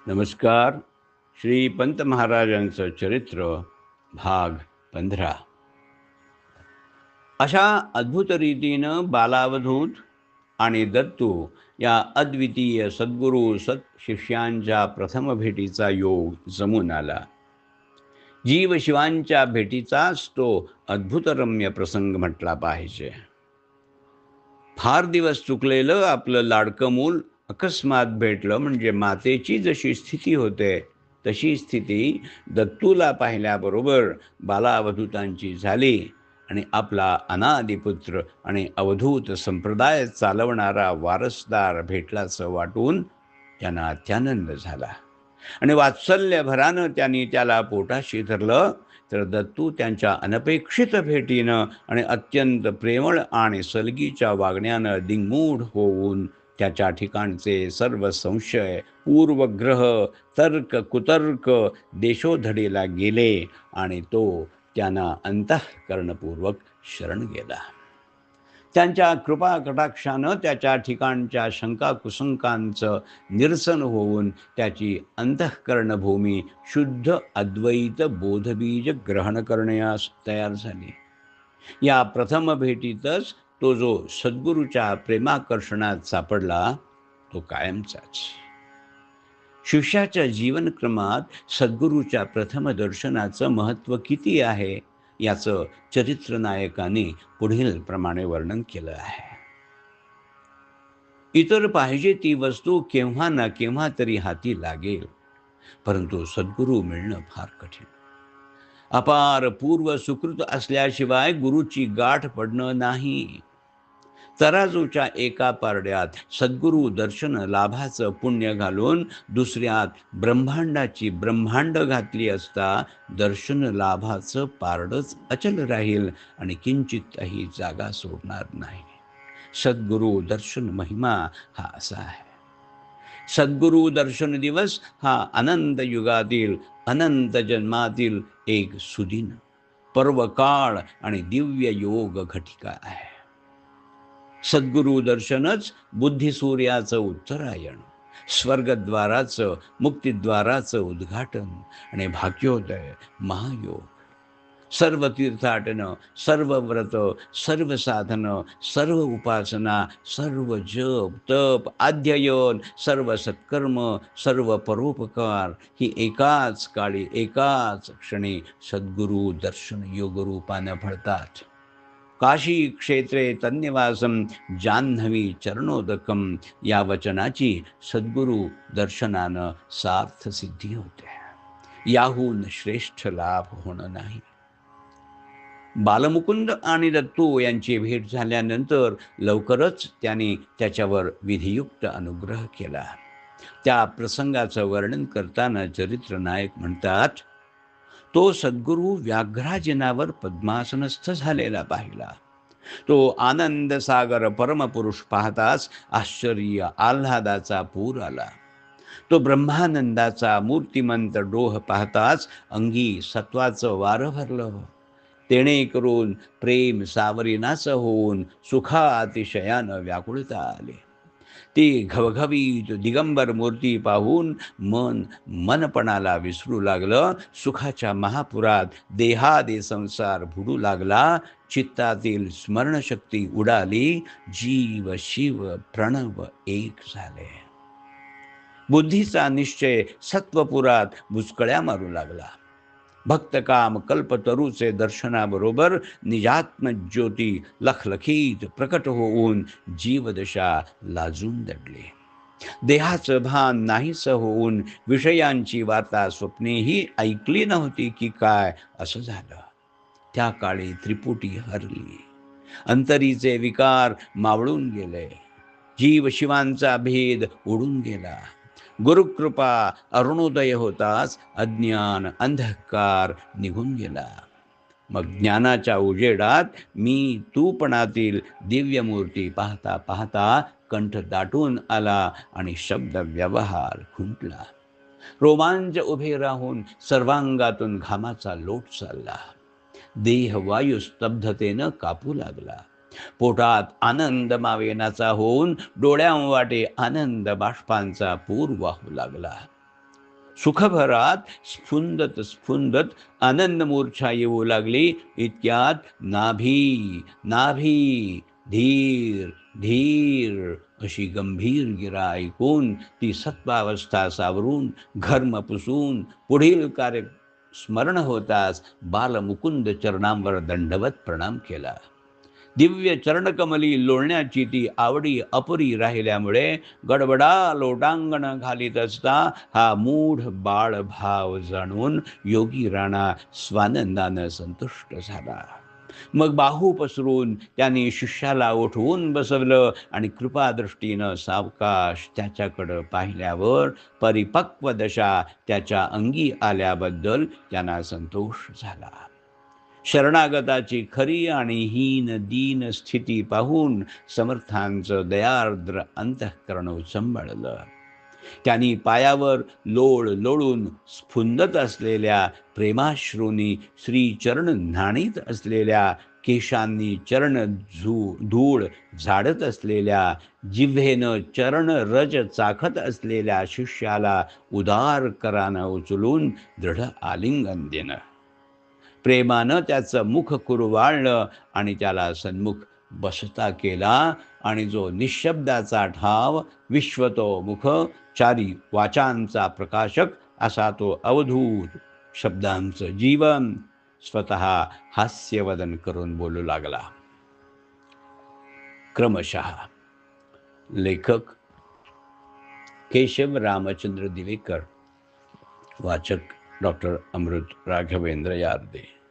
नमस्कार. श्री पंत महाराजांचं चरित्र भाग 15. अशा अद्भुत रीतीनं बालावधूत आणि दत्तू या अद्वितीय सद्गुरू शिष्यांच्या प्रथम भेटीचा योग जमून आला. जीव शिवांच्या भेटीचाच तो अद्भुतरम्य प्रसंग म्हटला पाहिजे. फार दिवस चुकलेलं आपलं लाडकं मूल अकस्मात भेटलं म्हणजे मातेची जशी स्थिती होते तशी स्थिती दत्तूला पाहिल्याबरोबर बालावधूतांची झाली आणि आपला अनादिपुत्र आणि अवधूत संप्रदाय चालवणारा वारसदार भेटल्याचं वाटून त्यांना अत्यानंद झाला आणि वात्सल्यभरानं त्यांनी त्याला पोटाशी धरलं. तर दत्तू त्यांच्या अनपेक्षित भेटीनं आणि अत्यंत प्रेमळ आणि सलगीच्या वागण्यानं दिंगमूढ होऊन त्याच्या ठिकाणचे सर्व संशय, पूर्वग्रह, तर्क कुतर्क देशोधडीला गेले आणि तो त्यांना अंतःकरणपूर्वक शरण गेला. त्यांच्या कृपा कटाक्षानं त्याच्या ठिकाणच्या शंका कुशंकांचं निरसन होऊन त्याची अंतःकरणभूमी शुद्ध अद्वैत बोधबीज ग्रहण करण्यास तयार झाली. या प्रथम भेटीतच तो जो सद्गुरूच्या प्रेमाकर्षणात सापडला तो कायमचाच. शिष्याच्या जीवनक्रमात सद्गुरूच्या प्रथम दर्शनाचं महत्त्व किती आहे याचं चरित्र नायकाने पुढील प्रमाणे वर्णन केलं आहे. इतर पाहिजे ती वस्तू केव्हा ना केव्हा तरी हाती लागेल, परंतु सद्गुरू मिळणं फार कठीण. अपार पूर्व सुकृत असल्याशिवाय गुरुची गाठ पडणं नाही. तराजूच्या एका पारड्यात सद्गुरू दर्शन लाभाचं पुण्य घालून दुसऱ्यात ब्रह्मांडाची ब्रह्मांड घातली असता दर्शन लाभाचं पारडच अचल राहील आणि किंचितही जागा सोडणार नाही. सद्गुरू दर्शन महिमा हा असा आहे. सद्गुरू दर्शन दिवस हा अनंत युगातील अनंत जन्मातील एक सुदिन पर्वकाळ आणि दिव्य योग घटिका आहे. सद्गुरू दर्शनच बुद्धिसूर्याचं उत्तरायण, स्वर्गद्वाराचं मुक्तिद्वाराचं उद्घाटन आणि भाग्योदय महायोग. सर्व तीर्थाटनं, सर्व व्रत, सर्व साधनं, सर्व उपासना, सर्व जप तप अध्ययन, सर्व सत्कर्म, सर्व परोपकार ही एकाच काळी एकाच क्षणी सद्गुरू दर्शन योगरूपानं फळतात. काशी क्षेत्रे तन्निवासम जान्हवी चरणोदकम या वचनाची सद्गुरू दर्शनानं सार्थ सिद्धी होते. याहून श्रेष्ठ लाभ होणं नाही. बालमुकुंद आणि दत्तू यांची भेट झाल्यानंतर लवकरच त्यांनी त्याच्यावर विधियुक्त अनुग्रह केला. त्या प्रसंगाचं वर्णन करताना चरित्र नायक म्हणतात, तो सद्गुरू व्याघ्राजिनावर पद्मासनस्थ झालेला पाहिला. तो आनंद सागर परमपुरुष पाहताच आश्चर्य आल्हादाचा पूर आला. तो ब्रह्मानंदाचा मूर्तिमंत डोह पाहताच अंगी सत्वाचं वारं भरलं. तेणे करून प्रेम सावरीनाचं होऊन सुखातिशयानं व्याकुळता आले. ती घवघवीत दिगंबर मूर्ती पाहून मनपणाला विसरू लागलं. सुखाच्या महापुरात देहादे संसार बुडू लागला. चित्तातील स्मरणशक्ती उडाली. जीव शिव प्रणव एक झाले. बुद्धीचा निश्चय सत्वपुरात बुचकळ्या मारू लागला. भक्तकाम कल्पतरूचे दर्शनाबरोबर निजात्म ज्योती लखलखीत प्रकट होऊन जीवदशा लाजून दडली. देहाचं भान नाहीसं होऊन विषयांची वार्ता स्वप्नेही ऐकली नव्हती की काय असं झालं. त्या काळी त्रिपुटी हरली. अंतरीचे विकार मावळून गेले. जीव शिवांचा भेद उडून गेला. गुरुकृपा अरुणोदय होताच अज्ञान अंधकार निघून गेला. मग ज्ञानाच्या उजेडात मी तूपणातील दिव्यमूर्ती पाहता पाहता कंठ दाटून आला आणि शब्द व्यवहार खुंटला. रोमांच उभे राहून सर्वांगातून घामाचा लोट चालला. देह वायू स्तब्धतेनं कापू लागला. पोटात आनंद मावेनाचा होऊन डोळ्यांवाटे आनंद बाष्पांचा पूर वाहू लागला. सुखभरात स्फुंदत स्फुंदत आनंद मूर्छा येऊ लागली. इतक्यात नाभी नाभी धीर धीर अशी गंभीर गिरा ऐकून ती सत्वावस्था सावरून घर्म पुसून पुढील कार्य स्मरण होताच बालमुकुंद चरणांवर दंडवत प्रणाम केला. दिव्य चरणकमली लोळण्याची ती आवडी अपुरी राहिल्यामुळे गडबडा लोटांगण घालीत असता हा मूढ बाळभाव जाणून योगी राणा स्वानंदानं संतुष्ट झाला. मग बाहू पसरून त्यांनी शिष्याला उठवून बसवलं आणि कृपादृष्टीनं सावकाश त्याच्याकडं पाहिल्यावर परिपक्व दशा त्याच्या अंगी आल्याबद्दल त्यांना संतोष झाला. शरणागताची खरी आणि हीन दीन स्थिती पाहून समर्थांचं दयार्द्र अंतःकरण उचंबळलं. त्यांनी पायावर लोळ लोळून स्फुंदत असलेल्या प्रेमाश्रूंनी श्रीचरण न्हाणीत असलेल्या, केशांनी चरण धूळ झाडत असलेल्या, जिव्हेनं चरण रज चाखत असलेल्या शिष्याला उदार करानं उचलून दृढ आलिंगन देणं. प्रेमानं त्याचं मुख कुरवाळलं आणि त्याला सन्मुख बसता केला आणि जो निशब्दाचा ठाव, विश्वतोमुख, चारी वाचांचा प्रकाशक असा तो अवधूत शब्दांचं जीवन स्वतः हास्यवदन करून बोलू लागला. क्रमशः लेखक केशव रामचंद्र दिवेकर, वाचक डॉक्टर अमृत राघवेंद्र यार्दे.